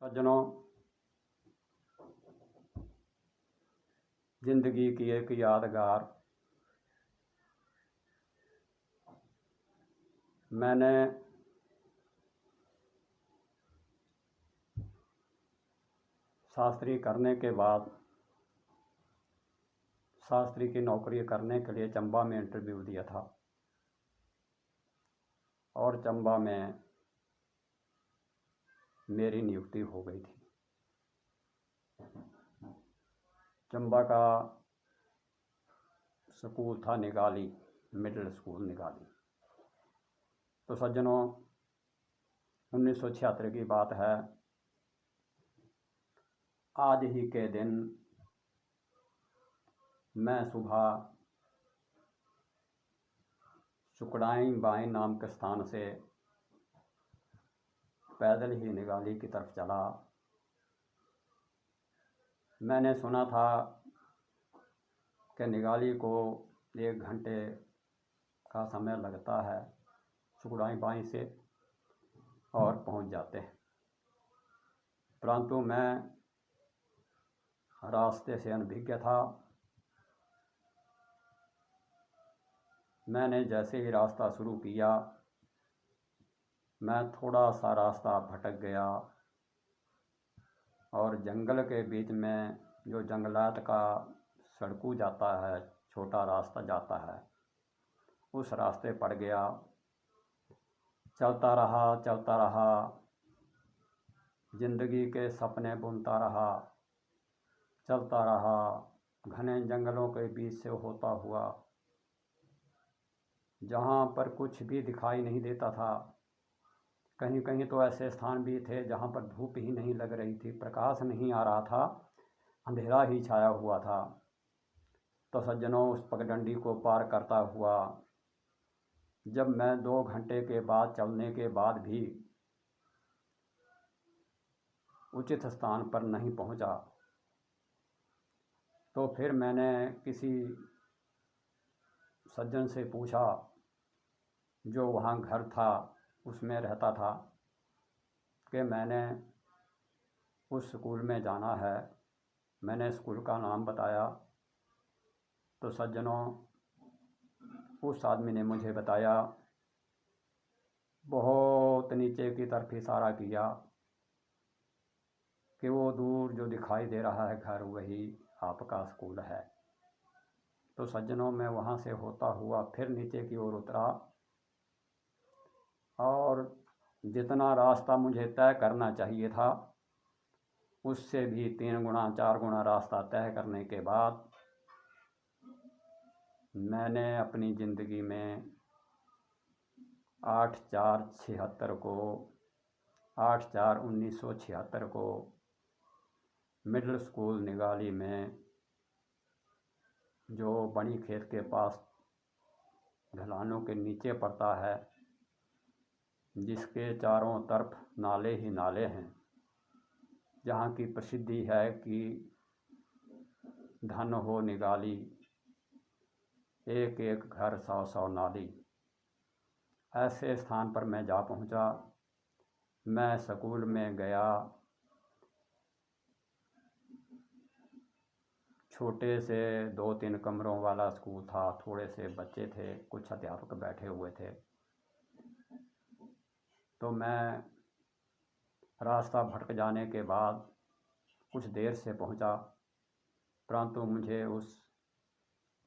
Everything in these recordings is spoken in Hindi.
सज्जनों, जिंदगी की एक यादगार मैंने शास्त्री करने के बाद शास्त्री की नौकरी करने के लिए चंबा में इंटरव्यू दिया था और चंबा में मेरी नियुक्ति हो गई थी। चंबा का स्कूल था निगाली, मिडिल स्कूल निगाली। तो सज्जनों, 1976 की बात है। आज ही के दिन मैं सुबह सुकड़ाई बाई नाम के स्थान से पैदल ही निगाली की तरफ चला। मैंने सुना था कि निगाली को 1 घंटे का समय लगता है सुकड़ाई बाई से और पहुंच जाते हैं, परंतु मैं रास्ते से अनभिज्ञ था। मैंने जैसे ही रास्ता शुरू किया, मैं थोड़ा सा रास्ता भटक गया और जंगल के बीच में जो जंगलात का सड़कू जाता है, छोटा रास्ता जाता है, उस रास्ते पड़ गया। चलता रहा, जिंदगी के सपने बुनता रहा, चलता रहा, घने जंगलों के बीच से होता हुआ, जहाँ पर कुछ भी दिखाई नहीं देता था। कहीं कहीं तो ऐसे स्थान भी थे जहाँ पर धूप ही नहीं लग रही थी, प्रकाश नहीं आ रहा था, अंधेरा ही छाया हुआ था। तो सज्जनों, उस पगडंडी को पार करता हुआ जब मैं 2 घंटे के बाद चलने के बाद भी उचित स्थान पर नहीं पहुंचा, तो फिर मैंने किसी सज्जन से पूछा जो वहाँ घर था, उसमें रहता था, कि मैंने उस स्कूल में जाना है। मैंने स्कूल का नाम बताया तो सज्जनों, उस आदमी ने मुझे बताया, बहुत नीचे की तरफ इशारा किया कि वो दूर जो दिखाई दे रहा है घर, वही आपका स्कूल है। तो सज्जनों, मैं वहाँ से होता हुआ फिर नीचे की ओर उतरा और जितना रास्ता मुझे तय करना चाहिए था, उससे भी 3 गुना 4 गुना रास्ता तय करने के बाद मैंने अपनी ज़िंदगी में 8/4/1976 को मिडिल स्कूल निगाली में, जो बनी खेत के पास ढलानों के नीचे पड़ता है, जिसके चारों तरफ नाले ही नाले हैं, जहाँ की प्रसिद्धि है कि धन हो निगाली, एक एक घर 100-100 नाली। ऐसे स्थान पर मैं जा पहुँचा। मैं स्कूल में गया। छोटे से 2-3 कमरों वाला स्कूल था, थोड़े से बच्चे थे, कुछ अध्यापक बैठे हुए थे। तो मैं रास्ता भटक जाने के बाद कुछ देर से पहुंचा, परंतु मुझे उस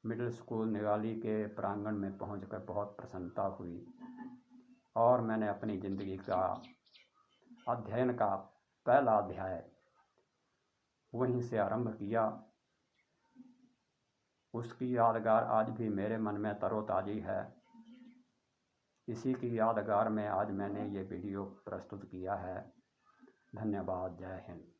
मिडिल स्कूल निगाली के प्रांगण में पहुंचकर बहुत प्रसन्नता हुई और मैंने अपनी ज़िंदगी का अध्ययन का पहला अध्याय वहीं से आरंभ किया। उसकी यादगार आज भी मेरे मन में तरोताज़ी है। इसी की यादगार में आज मैंने ये वीडियो प्रस्तुत किया है। धन्यवाद। जय हिंद।